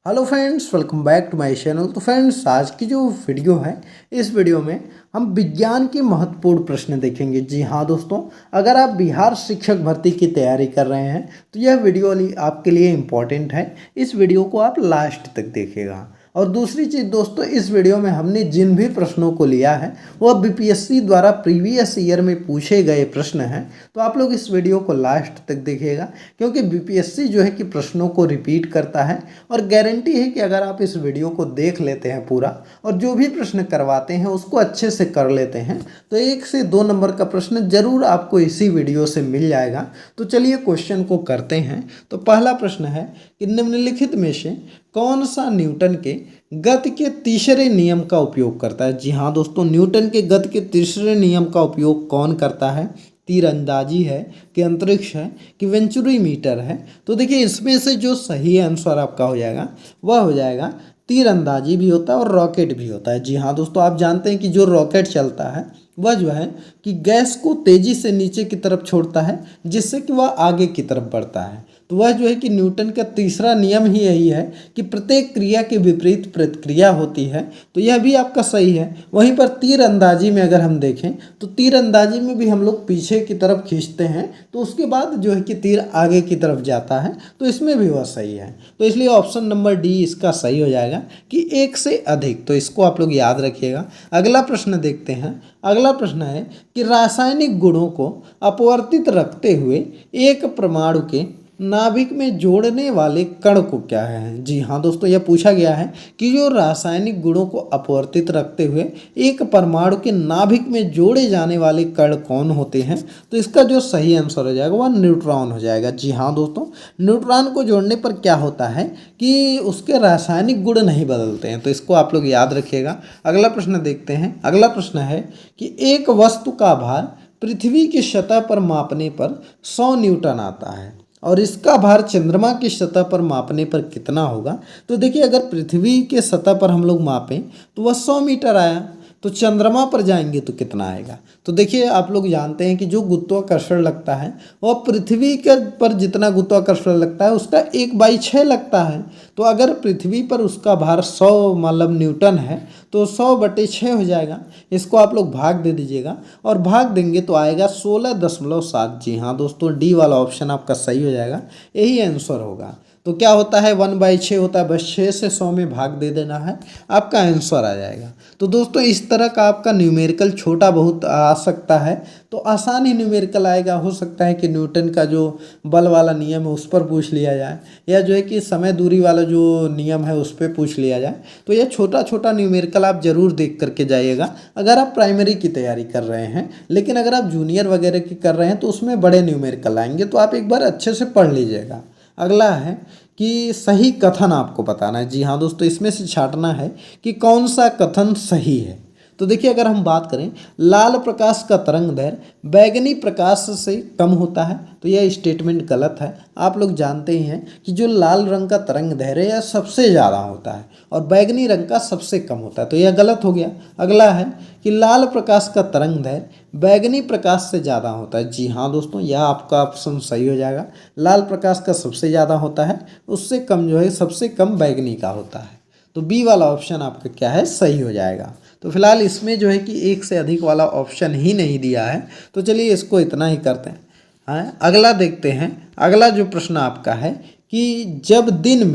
Hello friends, welcome back to my channel. तो friends, आज की जो वीडियो है, इस वीडियो में हम विज्ञान के महत्वपूर्ण प्रश्न देखेंगे। जी हाँ दोस्तों, अगर आप बिहार शिक्षक भर्ती की तैयारी कर रहे हैं तो यह वीडियो आपके लिए इम्पॉर्टेंट है। इस वीडियो को आप लास्ट तक देखिएगा। और दूसरी चीज़ दोस्तों, इस वीडियो में हमने जिन भी प्रश्नों को लिया है वह बीपीएससी द्वारा प्रीवियस ईयर में पूछे गए प्रश्न हैं। तो आप लोग इस वीडियो को लास्ट तक देखिएगा, क्योंकि बीपीएससी जो है कि प्रश्नों को रिपीट करता है। और गारंटी है कि अगर आप इस वीडियो को देख लेते हैं पूरा और जो भी प्रश्न करवाते हैं उसको अच्छे से कर लेते हैं तो 1 से 2 नंबर का प्रश्न जरूर आपको इसी वीडियो से मिल जाएगा। तो चलिए क्वेश्चन को करते हैं। तो पहला प्रश्न है कि निम्नलिखित में से कौन सा न्यूटन के गति के तीसरे नियम का उपयोग करता है। जी हाँ दोस्तों, न्यूटन के गति के तीसरे नियम का उपयोग कौन करता है? तीरंदाजी है कि अंतरिक्ष है कि वेंचुरी मीटर है? तो देखिए, इसमें से जो सही आंसर आपका हो जाएगा वह हो जाएगा तीरंदाजी भी होता है और रॉकेट भी होता है। जी हाँ दोस्तों, आप जानते हैं कि जो रॉकेट चलता है वह जो है कि गैस को तेजी से नीचे की तरफ छोड़ता है जिससे कि वह आगे की तरफ बढ़ता है। तो वह जो है कि न्यूटन का तीसरा नियम ही यही है कि प्रत्येक क्रिया के विपरीत प्रतिक्रिया होती है। तो यह भी आपका सही है। वहीं पर तीर अंदाजी में अगर हम देखें तो तीर अंदाजी में भी हम लोग पीछे की तरफ खींचते हैं तो उसके बाद जो है कि तीर आगे की तरफ जाता है, तो इसमें भी वह सही है। तो इसलिए ऑप्शन नंबर डी इसका सही हो जाएगा कि 1 से अधिक। तो इसको आप लोग याद रखिएगा। अगला प्रश्न देखते हैं। अगला प्रश्न है कि रासायनिक गुणों को अपवर्तित रखते हुए एक परमाणु के नाभिक में जोड़ने वाले कण को क्या है? जी हाँ दोस्तों, यह पूछा गया है कि जो रासायनिक गुणों को अपवर्तित रखते हुए एक परमाणु के नाभिक में जोड़े जाने वाले कण कौन होते हैं? तो इसका जो सही आंसर हो जाएगा वह न्यूट्रॉन हो जाएगा। जी हाँ दोस्तों, न्यूट्रॉन को जोड़ने पर क्या होता है कि उसके रासायनिक गुण नहीं बदलते हैं। तो इसको आप लोग याद रखिएगा। अगला प्रश्न देखते हैं। अगला प्रश्न है कि एक वस्तु का भार पृथ्वी की सतह पर मापने पर 100 न्यूटन आता है और इसका भार चंद्रमा की सतह पर मापने पर कितना होगा? तो देखिए, अगर पृथ्वी के सतह पर हम लोग मापें तो वह 100 मीटर आया, तो चंद्रमा पर जाएंगे तो कितना आएगा? तो देखिए, आप लोग जानते हैं कि जो गुरुत्वाकर्षण लगता है वह पृथ्वी के पर जितना गुरुत्वाकर्षण लगता है उसका 1/6 लगता है। तो अगर पृथ्वी पर उसका भार 100 मतलब न्यूटन है तो 100/6 हो जाएगा। इसको आप लोग भाग दे दीजिएगा और भाग देंगे तो आएगा 16.7। जी हाँ दोस्तों, डी वाला ऑप्शन आपका सही हो जाएगा, यही आंसर होगा। तो क्या होता है, 1/6 होता है, बस 6 से 100 में भाग दे देना है, आपका आंसर आ जाएगा। तो दोस्तों, इस तरह का आपका न्यूमेरिकल छोटा बहुत आ सकता है, तो आसान ही न्यूमेरिकल आएगा। हो सकता है कि न्यूटन का जो बल वाला नियम है उस पर पूछ लिया जाए, या जो है कि समय दूरी वाला जो नियम है उस पर पूछ लिया जाए। तो यह छोटा छोटा न्यूमेरिकल आप जरूर देख करके जाइएगा अगर आप प्राइमरी की तैयारी कर रहे हैं। लेकिन अगर आप जूनियर वगैरह की कर रहे हैं तो उसमें बड़े न्यूमेरिकल आएंगे, तो आप एक बार अच्छे से पढ़ लीजिएगा। अगला है कि सही कथन आपको बताना है। जी हाँ दोस्तों, इसमें से छांटना है कि कौन सा कथन सही है। तो देखिए, अगर हम बात करें लाल प्रकाश का तरंग दैर्घ्य बैंगनी प्रकाश से कम होता है, तो यह स्टेटमेंट गलत है। आप लोग जानते ही हैं कि जो लाल रंग का तरंग दैर्घ्य है यह सबसे ज़्यादा होता है और बैंगनी रंग का सबसे कम होता है, तो यह गलत हो गया। अगला है कि लाल प्रकाश का तरंग दैर्घ्य बैंगनी प्रकाश से ज़्यादा होता है। जी हाँ दोस्तों, यह आपका ऑप्शन सही हो जाएगा। लाल प्रकाश का सबसे ज़्यादा होता है, उससे कम जो है सबसे कम बैंगनी का होता है। तो बी वाला ऑप्शन आपका क्या है, सही हो जाएगा। तो फिलहाल इसमें जो है कि 1 से अधिक वाला ऑप्शन ही नहीं दिया है, तो चलिए इसको इतना ही करते हैं। हाँ, अगला देखते हैं। अगला जो प्रश्न आपका है कि जब दिन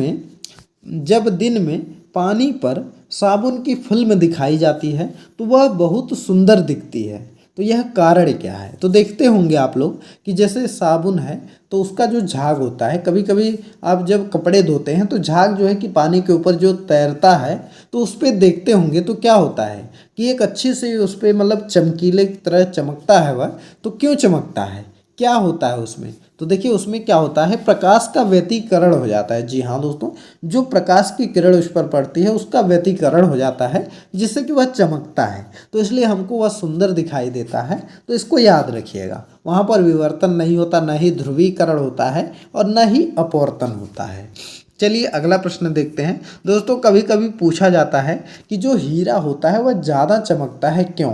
में पानी पर साबुन की फिल्म दिखाई जाती है तो वह बहुत सुंदर दिखती है, तो यह कारण क्या है? तो देखते होंगे आप लोग कि जैसे साबुन है तो उसका जो झाग होता है, कभी कभी आप जब कपड़े धोते हैं तो झाग जो है कि पानी के ऊपर जो तैरता है तो उस पर देखते होंगे तो क्या होता है कि एक अच्छी से उस पर मतलब चमकीले की तरह चमकता है वह। तो क्यों चमकता है, क्या होता है उसमें? तो देखिए, उसमें क्या होता है, प्रकाश का व्यतिकरण हो जाता है। जी हाँ दोस्तों, जो प्रकाश की किरण उस पर पड़ती है उसका व्यतिकरण हो जाता है जिससे कि वह चमकता है, तो इसलिए हमको वह सुंदर दिखाई देता है। तो इसको याद रखिएगा। वहाँ पर विवर्तन नहीं होता, न ही ध्रुवीकरण होता है और न ही अपवर्तन होता है। चलिए अगला प्रश्न देखते हैं। दोस्तों, कभी कभी पूछा जाता है कि जो हीरा होता है वह ज़्यादा चमकता है, क्यों?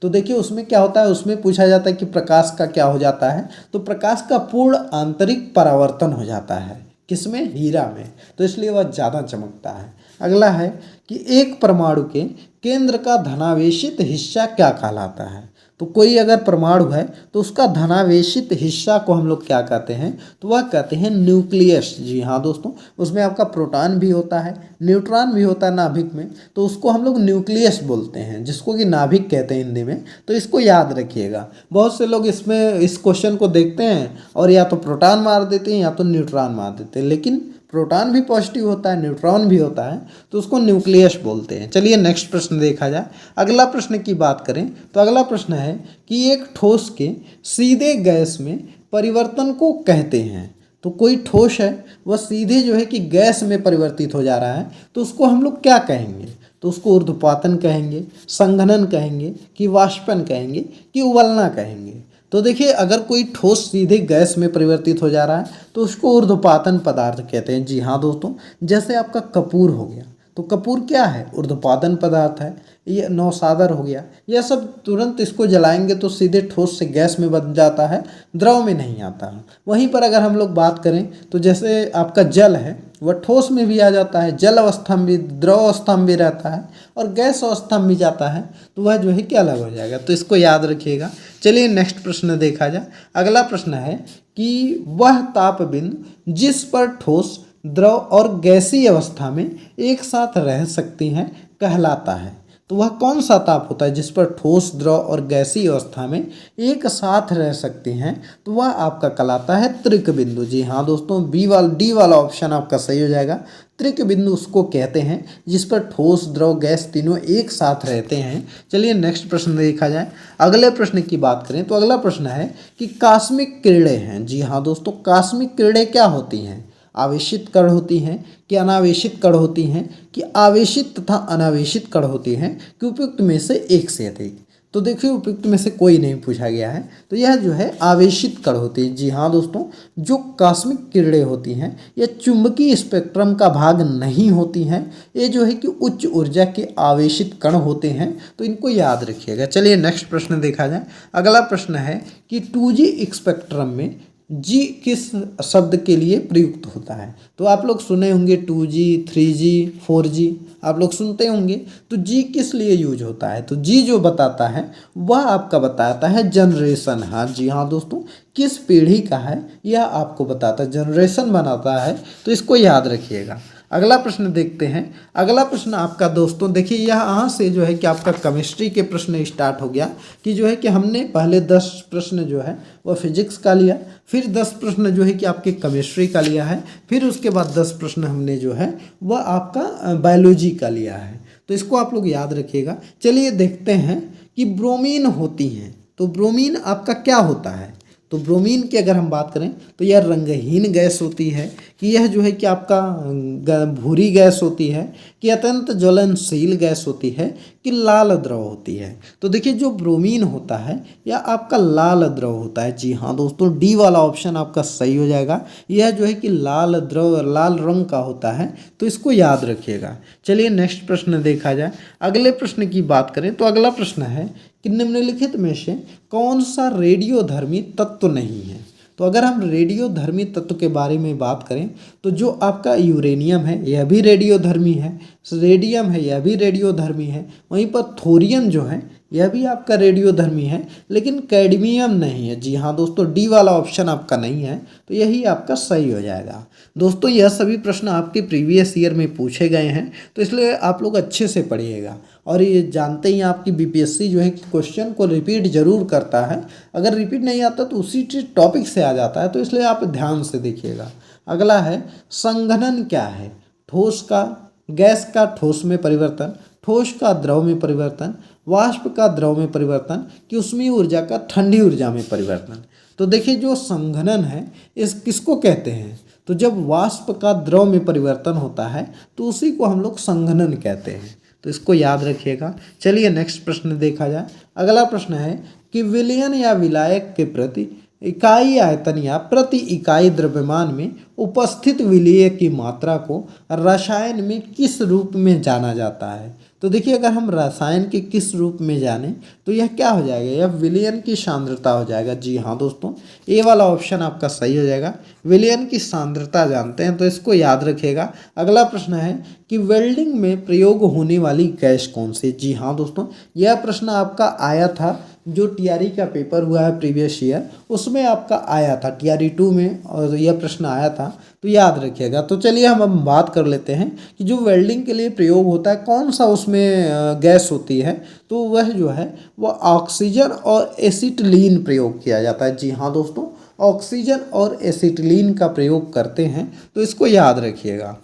तो देखिए, उसमें क्या होता है, उसमें पूछा जाता है कि प्रकाश का क्या हो जाता है। तो प्रकाश का पूर्ण आंतरिक परावर्तन हो जाता है। किसमें? हीरा में, तो इसलिए वह ज़्यादा चमकता है। अगला है कि एक परमाणु के केंद्र का धनावेशित हिस्सा क्या कहलाता है? तो कोई अगर परमाणु है तो उसका धनावेशित हिस्सा को हम लोग क्या कहते हैं? तो वह कहते हैं न्यूक्लियस। जी हाँ दोस्तों, उसमें आपका प्रोटॉन भी होता है, न्यूट्रॉन भी होता है नाभिक में, तो उसको हम लोग न्यूक्लियस बोलते हैं, जिसको कि नाभिक कहते हैं हिंदी में। तो इसको याद रखिएगा। बहुत से लोग इसमें इस क्वेश्चन को देखते हैं और या तो प्रोटॉन मार देते हैं या तो न्यूट्रॉन मार देते हैं, लेकिन प्रोटॉन भी पॉजिटिव होता है, न्यूट्रॉन भी होता है, तो उसको न्यूक्लियस बोलते हैं। चलिए नेक्स्ट प्रश्न देखा जाए। अगला प्रश्न की बात करें तो अगला प्रश्न है कि एक ठोस के सीधे गैस में परिवर्तन को कहते हैं। तो कोई ठोस है वह सीधे जो है कि गैस में परिवर्तित हो जा रहा है, तो उसको हम लोग क्या कहेंगे? तो उसको ऊर्ध्वपातन कहेंगे, संघनन कहेंगे, कि वाष्पन कहेंगे, कि उबलना कहेंगे। तो देखिए, अगर कोई ठोस सीधे गैस में परिवर्तित हो जा रहा है तो उसको ऊर्ध्वपातन पदार्थ कहते हैं। जी हाँ दोस्तों, जैसे आपका कपूर हो गया, तो कपूर क्या है? ऊर्ध्वपातन पदार्थ है। ये नौसादर हो गया, यह सब तुरंत इसको जलाएंगे तो सीधे ठोस से गैस में बन जाता है, द्रव में नहीं आता। वहीं पर अगर हम लोग बात करें तो जैसे आपका जल है वह ठोस में भी आ जाता है, जल अवस्था में भी, द्रव अवस्था में भी रहता है और गैस अवस्था में भी जाता है, तो वह जो है कि अलग हो जाएगा। तो इसको याद रखिएगा। चलिए नेक्स्ट प्रश्न देखा जाए। अगला प्रश्न है कि वह ताप बिंदु जिस पर ठोस, द्रव और गैसीय अवस्था में एक साथ रह सकती हैं कहलाता है। तो वह कौन सा ताप होता है जिस पर ठोस, द्रव और गैसीय अवस्था में एक साथ रह सकते हैं? तो वह आपका कहलाता है त्रिक बिंदु। जी हाँ दोस्तों, डी वाला ऑप्शन आपका सही हो जाएगा। त्रिक बिंदु उसको कहते हैं जिस पर ठोस, द्रव, गैस तीनों एक साथ रहते हैं। चलिए नेक्स्ट प्रश्न देखा जाए। अगले प्रश्न की बात करें तो अगला प्रश्न है कि कास्मिक किरणें हैं। जी हाँ दोस्तों, कास्मिक किरणें क्या होती हैं? आवेशित कण होती हैं कि अनावेशित कण होती हैं, कि आवेशित तथा अनावेशित कण होती हैं, कि उपयुक्त में से एक से अधिक? तो देखिए, उपयुक्त में से कोई नहीं पूछा गया है, तो यह जो है आवेशित कण होती है। जी हाँ दोस्तों, जो कास्मिक किरणें होती हैं यह चुंबकीय स्पेक्ट्रम का भाग नहीं होती हैं, ये जो है कि उच्च ऊर्जा के आवेशित कण होते हैं, तो इनको याद रखिएगा। चलिए नेक्स्ट प्रश्न देखा जाए। अगला प्रश्न है कि 2G स्पेक्ट्रम में जी किस शब्द के लिए प्रयुक्त होता है? तो आप लोग सुने होंगे 2G, 3G, 4G, आप लोग सुनते होंगे। तो जी किस लिए यूज होता है? तो जी जो बताता है वह आपका बताता है जनरेशन। हाँ जी हाँ दोस्तों, किस पीढ़ी का है यह आपको बताता है, जनरेशन बनाता है, तो इसको याद रखिएगा। अगला प्रश्न देखते हैं। अगला प्रश्न आपका दोस्तों देखिए, यहाँ से जो है कि आपका केमिस्ट्री के प्रश्न स्टार्ट हो गया, कि जो है कि हमने पहले 10 प्रश्न जो है वह फिजिक्स का लिया, फिर 10 प्रश्न जो है कि आपके केमिस्ट्री का लिया है, फिर उसके बाद 10 प्रश्न हमने जो है वह आपका बायोलॉजी का लिया है। तो इसको आप लोग याद रखिएगा। चलिए देखते हैं कि ब्रोमीन होती हैं। तो ब्रोमीन आपका क्या होता है? तो ब्रोमीन की अगर हम बात करें तो यह रंगहीन गैस होती है, कि यह जो है कि आपका भूरी गैस होती है, कि अत्यंत ज्वलनशील गैस होती है, कि लाल द्रव होती है। तो देखिए, जो ब्रोमीन होता है यह आपका लाल द्रव होता है। जी हाँ दोस्तों, डी वाला ऑप्शन आपका सही हो जाएगा। यह जो है कि लाल द्रव, लाल रंग का होता है, तो इसको याद रखिएगा। चलिए नेक्स्ट प्रश्न देखा जाए। अगले प्रश्न की बात करें तो अगला प्रश्न है कि निम्नलिखित में से कौन सा रेडियोधर्मी तत्व नहीं है? तो अगर हम रेडियोधर्मी तत्व के बारे में बात करें तो जो आपका यूरेनियम है यह भी रेडियोधर्मी है, रेडियम है यह भी रेडियोधर्मी है, वहीं पर थोरियम जो है यह भी आपका रेडियोधर्मी है, लेकिन कैडमियम नहीं है। जी हाँ दोस्तों, डी वाला ऑप्शन आपका नहीं है, तो यही आपका सही हो जाएगा। दोस्तों, यह सभी प्रश्न आपके प्रीवियस ईयर में पूछे गए हैं, तो इसलिए आप लोग अच्छे से पढ़िएगा। और ये जानते ही आपकी बीपीएससी जो है क्वेश्चन को रिपीट जरूर करता है, अगर रिपीट नहीं आता तो उसी टॉपिक से आ जाता है, तो इसलिए आप ध्यान से देखिएगा। अगला है संघनन क्या है? ठोस का गैस का ठोस में परिवर्तन, ठोस का द्रव में परिवर्तन, वाष्प का द्रव में परिवर्तन, कि ऊष्मीय ऊर्जा का ठंडी ऊर्जा में परिवर्तन। तो देखिए, जो संघनन है इस किसको कहते हैं? तो जब वाष्प का द्रव में परिवर्तन होता है तो उसी को हम लोग संघनन कहते हैं, तो इसको याद रखिएगा। चलिए नेक्स्ट प्रश्न देखा जाए। अगला प्रश्न है कि विलयन या विलायक के प्रति इकाई आयतन या प्रति इकाई द्रव्यमान में उपस्थित विलेय की मात्रा को रसायन में किस रूप में जाना जाता है। तो देखिए अगर हम रसायन के किस रूप में जाने तो यह क्या हो जाएगा, यह विलयन की सांद्रता हो जाएगा। जी हाँ दोस्तों, ए वाला ऑप्शन आपका सही हो जाएगा। विलयन की सांद्रता जानते हैं तो इसको याद रखिएगा। अगला प्रश्न है कि वेल्डिंग में प्रयोग होने वाली गैस कौन सी। जी हाँ दोस्तों, यह प्रश्न आपका आया था जो टीआरई का पेपर हुआ है प्रीवियस ईयर, उसमें आपका आया था टीआरई 2 में, और यह प्रश्न आया था तो याद रखिएगा। तो चलिए हम अब बात कर लेते हैं कि जो वेल्डिंग के लिए प्रयोग होता है कौन सा उसमें गैस होती है। तो वह जो है वह ऑक्सीजन और एसिटिलीन प्रयोग किया जाता है। जी हाँ दोस्तों, ऑक्सीजन और एसिटिलीन का प्रयोग करते हैं, तो इसको याद रखिएगा।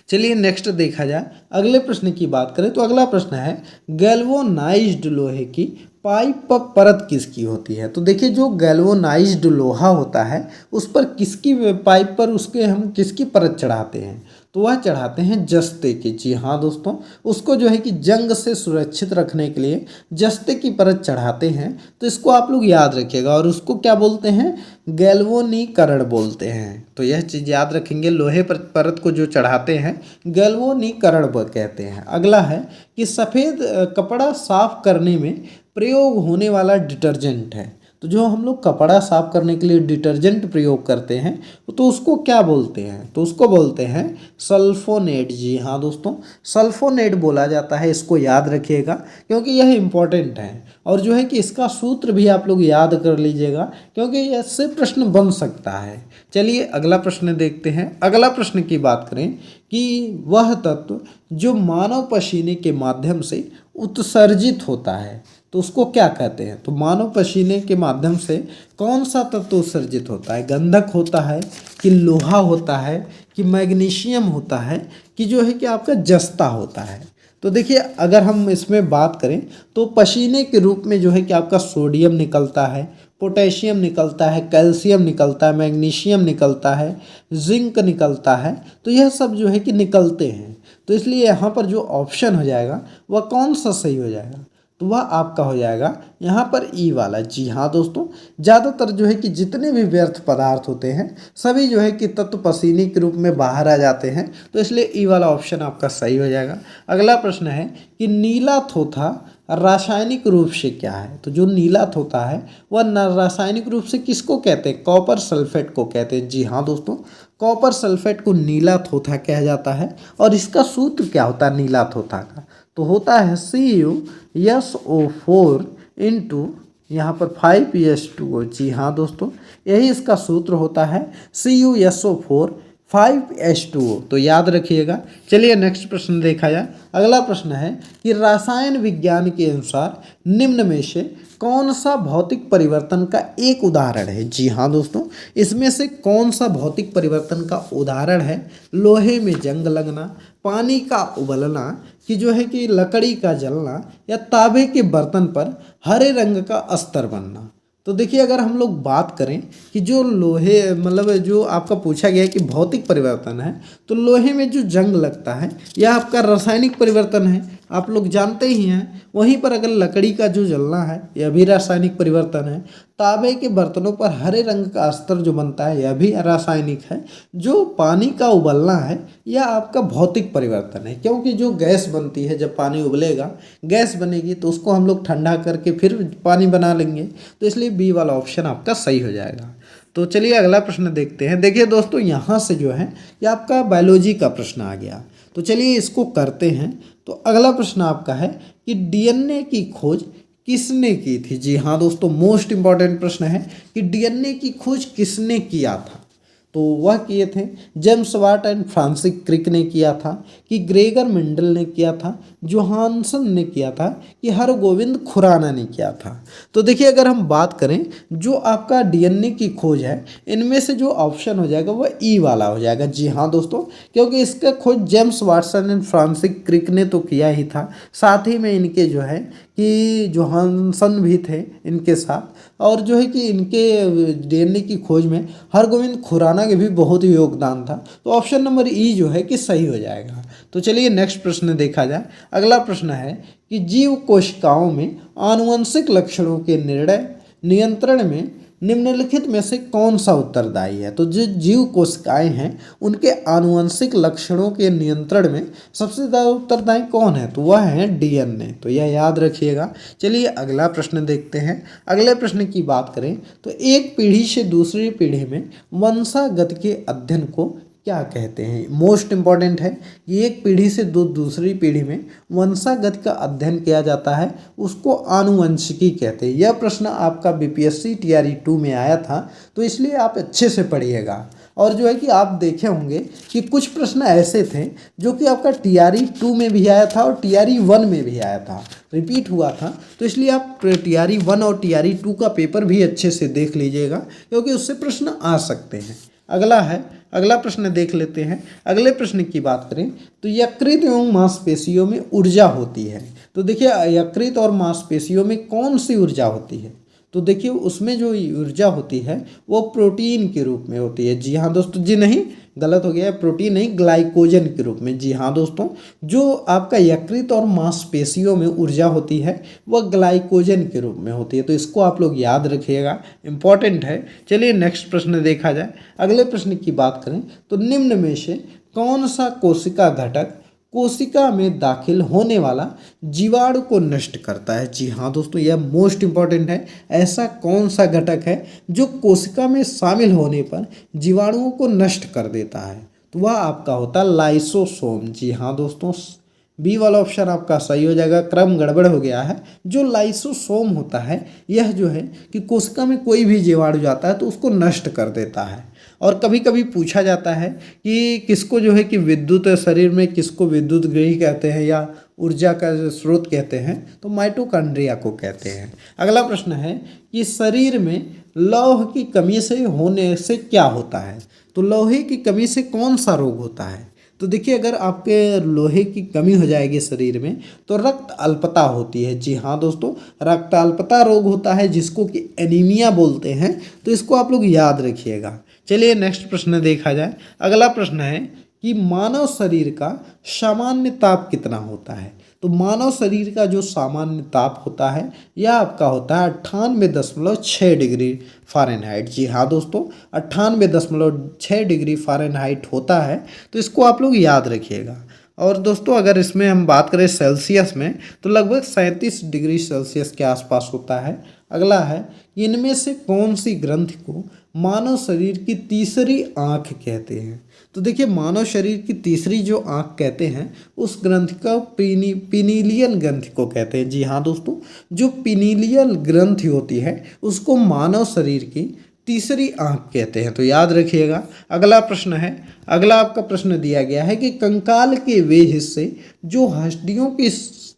चलिए नेक्स्ट देखा जाए, अगले प्रश्न की बात करें तो अगला प्रश्न है गैल्वोनाइज्ड लोहे की पाइप परत किसकी होती है। तो देखिए जो गैल्वोनाइज्ड लोहा होता है उस पर किसकी पाइप पर उसके हम किसकी परत चढ़ाते हैं, तो वह चढ़ाते हैं जस्ते की। जी हाँ दोस्तों, उसको जो है कि जंग से सुरक्षित रखने के लिए जस्ते की परत चढ़ाते हैं, तो इसको आप लोग याद रखिएगा। और उसको क्या बोलते हैं, गैल्वोनीकरण बोलते हैं। तो यह चीज़ याद रखेंगे, लोहे पर परत को जो चढ़ाते हैं गैल्वोनीकरण कहते हैं। अगला है कि सफ़ेद कपड़ा साफ करने में प्रयोग होने वाला डिटर्जेंट है। तो जो हम लोग कपड़ा साफ करने के लिए डिटर्जेंट प्रयोग करते हैं तो उसको क्या बोलते हैं, तो उसको बोलते हैं सल्फोनेट। जी हाँ दोस्तों, सल्फोनेट बोला जाता है, इसको याद रखिएगा क्योंकि यह इम्पॉर्टेंट है। और जो है कि इसका सूत्र भी आप लोग याद कर लीजिएगा क्योंकि इससे प्रश्न बन सकता है। चलिए अगला प्रश्न देखते हैं। अगला प्रश्न की बात करें कि वह तत्व जो मानव पसीने के माध्यम से उत्सर्जित होता है तो उसको क्या कहते हैं। तो मानव पसीने के माध्यम से कौन सा तत्व उत्सर्जित होता है, गंधक होता है कि लोहा होता है कि मैग्नीशियम होता है कि जो है कि आपका जस्ता होता है। तो देखिए अगर हम इसमें बात करें तो पसीने के रूप में जो है कि आपका सोडियम निकलता है, पोटेशियम निकलता है, कैल्शियम निकलता है, मैग्नीशियम निकलता है, जिंक निकलता है, तो यह सब जो है कि निकलते हैं। तो इसलिए यहाँ पर जो ऑप्शन हो जाएगा वह कौन सा सही हो जाएगा, तो वह आपका हो जाएगा यहाँ पर ई वाला। जी हाँ दोस्तों, ज़्यादातर जो है कि जितने भी व्यर्थ पदार्थ होते हैं सभी जो है कि तत्व पसीने के रूप में बाहर आ जाते हैं, तो इसलिए ई वाला ऑप्शन आपका सही हो जाएगा। अगला प्रश्न है कि नीला थोथा रासायनिक रूप से क्या है। तो जो नीला थोथा है वह रासायनिक रूप से किसको कहते हैं, कॉपर सल्फेट को कहते हैं। जी हाँ दोस्तों, कॉपर सल्फेट को नीला थोथा कहा जाता है। और इसका सूत्र क्या होता है नीला थोथा का, तो होता है CuSO4 इंटू यहाँ पर 5H2O। जी हाँ दोस्तों, यही इसका सूत्र होता है CuSO4 5H2O, तो याद रखिएगा। चलिए नेक्स्ट प्रश्न देखा जाए। अगला प्रश्न है कि रसायन विज्ञान के अनुसार निम्न में से कौन सा भौतिक परिवर्तन का एक उदाहरण है। जी हाँ दोस्तों, इसमें से कौन सा भौतिक परिवर्तन का उदाहरण है, लोहे में जंग लगना, पानी का उबलना कि जो है कि लकड़ी का जलना या तांबे के बर्तन पर हरे रंग का अस्तर बनना। तो देखिए अगर हम लोग बात करें कि जो लोहे मतलब जो आपका पूछा गया है कि भौतिक परिवर्तन है, तो लोहे में जो जंग लगता है यह आपका रासायनिक परिवर्तन है, आप लोग जानते ही हैं। वहीं पर अगर लकड़ी का जो जलना है यह भी रासायनिक परिवर्तन है। तांबे के बर्तनों पर हरे रंग का अस्तर जो बनता है यह भी रासायनिक है। जो पानी का उबलना है यह आपका भौतिक परिवर्तन है, क्योंकि जो गैस बनती है जब पानी उबलेगा गैस बनेगी तो उसको हम लोग ठंडा करके फिर पानी बना लेंगे, तो इसलिए बी वाला ऑप्शन आपका सही हो जाएगा। तो चलिए अगला प्रश्न देखते हैं। देखिए दोस्तों, यहाँ से जो है ये आपका बायोलॉजी का प्रश्न आ गया, तो चलिए इसको करते हैं। तो अगला प्रश्न आपका है कि डीएनए की खोज किसने की थी। जी हाँ दोस्तों, मोस्ट इंपॉर्टेंट प्रश्न है कि डीएनए की खोज किसने किया था। तो वह किए थे James Watt and Francis Crick ने किया था, कि ग्रेगर मेंडल ने किया था, जोहानसन ने किया था, कि हरगोविंद खुराना ने किया था। तो देखिए अगर हम बात करें जो आपका डीएनए की खोज है इनमें से जो ऑप्शन हो जाएगा वह ई वाला हो जाएगा। जी हाँ दोस्तों, क्योंकि इसका खोज James Watson and Francis Crick ने तो किया ही था, साथ ही में इनके जो है कि जोहानसन भी थे इनके साथ, और जो है कि इनके डीएनए की खोज में हरगोविंद खुराना के भी बहुत ही योगदान था। तो ऑप्शन नंबर ई जो है कि सही हो जाएगा। तो चलिए नेक्स्ट प्रश्न देखा जाए। अगला प्रश्न है कि जीव कोशिकाओं में आनुवंशिक लक्षणों के निर्णय नियंत्रण में निम्नलिखित में से कौन सा उत्तरदायी है? तो जो जीव कोशिकाएं हैं उनके आनुवंशिक लक्षणों के नियंत्रण में सबसे ज़्यादा उत्तरदायी कौन है? तो वह है डीएनए। तो यह याद रखिएगा। चलिए अगला प्रश्न देखते हैं। अगले प्रश्न की बात करें तो एक पीढ़ी से दूसरी पीढ़ी में वंशागत के अध्ययन को क्या कहते हैं? मोस्ट इंपॉर्टेंट है कि एक पीढ़ी से दूसरी पीढ़ी में वंशागत का अध्ययन किया जाता है, उसको आनुवंशिकी कहते हैं। यह प्रश्न आपका बीपीएससी टीआरई 2 में आया था, तो इसलिए आप अच्छे से पढ़िएगा। और जो है कि आप देखे होंगे कि कुछ प्रश्न ऐसे थे जो कि आपका टीआरई 2 में भी आया था और टीआरई 1 में भी आया था, रिपीट हुआ था। तो इसलिए आप टीआरई 1 और टीआरई 2 का पेपर भी अच्छे से देख लीजिएगा, क्योंकि उससे प्रश्न आ सकते हैं। अगला प्रश्न देख लेते हैं। अगले प्रश्न की बात करें तो यकृत एवं मांसपेशियों में ऊर्जा होती है। तो देखिए यकृत और मांसपेशियों में कौन सी ऊर्जा होती है? तो देखिए उसमें जो ऊर्जा होती है वो प्रोटीन के रूप में होती है। जी हाँ दोस्तों, जी नहीं, गलत हो गया है, प्रोटीन नहीं, ग्लाइकोजन के रूप में। जी हाँ दोस्तों, जो आपका यकृत और मांसपेशियों में ऊर्जा होती है वह ग्लाइकोजन के रूप में होती है। तो इसको आप लोग याद रखिएगा, इंपॉर्टेंट है। चलिए नेक्स्ट प्रश्न देखा जाए। अगले प्रश्न की बात करें तो निम्न में से कौन सा कोशिका घटक कोशिका में दाखिल होने वाला जीवाणु को नष्ट करता है? जी हाँ दोस्तों, यह मोस्ट इंपॉर्टेंट है। ऐसा कौन सा घटक है जो कोशिका में शामिल होने पर जीवाणुओं को नष्ट कर देता है? तो वह आपका होता है लाइसोसोम। जी हाँ दोस्तों, बी वाला ऑप्शन आपका सही हो जाएगा। क्रम गड़बड़ हो गया है। जो लाइसोसोम होता है यह जो है कि कोशिका में कोई भी जीवाणु जाता है तो उसको नष्ट कर देता है। और कभी कभी पूछा जाता है कि किसको जो है कि विद्युत शरीर में किसको विद्युत ग्रही कहते हैं या ऊर्जा का स्रोत कहते हैं? तो माइटोकॉन्ड्रिया को कहते हैं। अगला प्रश्न है कि शरीर में लौह की कमी से होने से क्या होता है? तो लोहे की कमी से कौन सा रोग होता है? तो देखिए अगर आपके लोहे की कमी हो जाएगी शरीर में तो रक्त अल्पता होती है। जी हाँ दोस्तों, रक्त अल्पता रोग होता है जिसको कि एनीमिया बोलते हैं। तो इसको आप लोग याद रखिएगा। चलिए नेक्स्ट प्रश्न देखा जाए। अगला प्रश्न है कि मानव शरीर का सामान्य ताप कितना होता है? तो मानव शरीर का जो सामान्य ताप होता है यह आपका होता है 98.6 डिग्री फ़ारेनहाइट। जी हाँ दोस्तों, 98.6 डिग्री फ़ारेनहाइट होता है। तो इसको आप लोग याद रखिएगा। और दोस्तों अगर इसमें हम बात करें सेल्सियस में तो लगभग 37 डिग्री सेल्सियस के आसपास होता है। अगला है इनमें से कौन सी ग्रंथि को मानव शरीर की तीसरी आँख कहते हैं? तो देखिए मानव शरीर की तीसरी जो आँख कहते हैं उस ग्रंथि का पिनीलियल ग्रंथि को कहते हैं। जी हाँ दोस्तों, जो पिनीलियल ग्रंथि होती है उसको मानव शरीर की तीसरी आँख कहते हैं। तो याद रखिएगा। अगला प्रश्न है। अगला आपका प्रश्न दिया गया है कि कंकाल के वे हिस्से जो हड्डियों की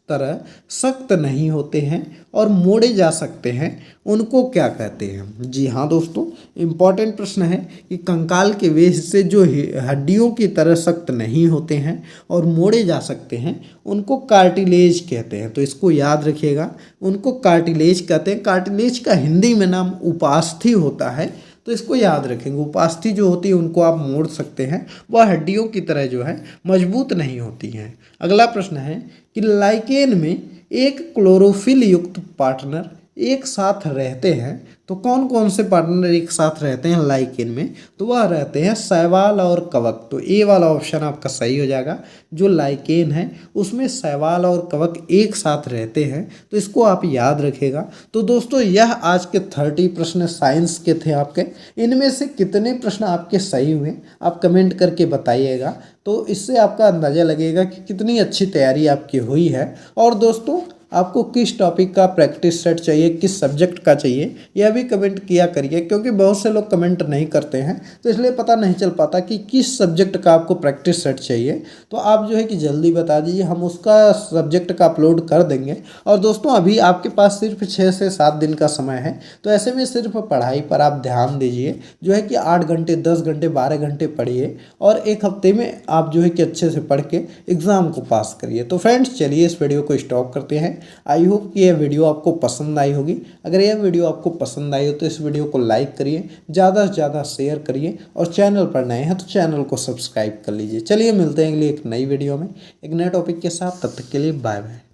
तरह सख्त नहीं होते हैं और मोड़े जा सकते हैं उनको क्या कहते हैं? जी हाँ दोस्तों, इम्पॉर्टेंट प्रश्न है कि कंकाल के वे हिस्से जो हड्डियों की तरह सख्त नहीं होते हैं और मोड़े जा सकते हैं उनको कार्टिलेज कहते हैं। तो इसको याद रखिएगा, उनको कार्टिलेज कहते हैं। कार्टिलेज का हिंदी में नाम उपास्थि होता है। तो इसको याद रखेंगे। उपास्थि जो होती है उनको आप मोड़ सकते हैं, वह हड्डियों की तरह जो है मजबूत नहीं होती हैं। अगला प्रश्न है कि लाइकेन में एक क्लोरोफिल युक्त पार्टनर एक साथ रहते हैं। तो कौन कौन से पार्टनर एक साथ रहते हैं लाइकेन में? तो वह रहते हैं शैवाल और कवक। तो ए वाला ऑप्शन आपका सही हो जाएगा। जो लाइकेन है उसमें शैवाल और कवक एक साथ रहते हैं। तो इसको आप याद रखेगा। तो दोस्तों यह आज के 30 प्रश्न साइंस के थे आपके। इनमें से कितने प्रश्न आपके सही हुए आप कमेंट करके बताइएगा। तो इससे आपका अंदाज़ा लगेगा कि कितनी अच्छी तैयारी आपकी हुई है। और दोस्तों आपको किस टॉपिक का प्रैक्टिस सेट चाहिए, किस सब्जेक्ट का चाहिए, यह भी कमेंट किया करिए, क्योंकि बहुत से लोग कमेंट नहीं करते हैं तो इसलिए पता नहीं चल पाता कि किस सब्जेक्ट का आपको प्रैक्टिस सेट चाहिए। तो आप जो है कि जल्दी बता दीजिए, हम उसका सब्जेक्ट का अपलोड कर देंगे। और दोस्तों अभी आपके पास सिर्फ 6 से 7 दिन का समय है, तो ऐसे में सिर्फ पढ़ाई पर आप ध्यान दीजिए। जो है कि 8 घंटे 10 घंटे 12 घंटे पढ़िए और एक हफ्ते में आप जो है कि अच्छे से पढ़ के एग्ज़ाम को पास करिए। तो फ्रेंड्स चलिए इस वीडियो को स्टॉप करते हैं। आई होप कि यह वीडियो आपको पसंद आई होगी। अगर यह वीडियो आपको पसंद आई हो तो इस वीडियो को लाइक करिए, ज़्यादा से ज़्यादा शेयर करिए और चैनल पर नए हैं तो चैनल को सब्सक्राइब कर लीजिए। चलिए मिलते हैं अगली एक नई वीडियो में एक नए टॉपिक के साथ। तब तक के लिए बाय बाय।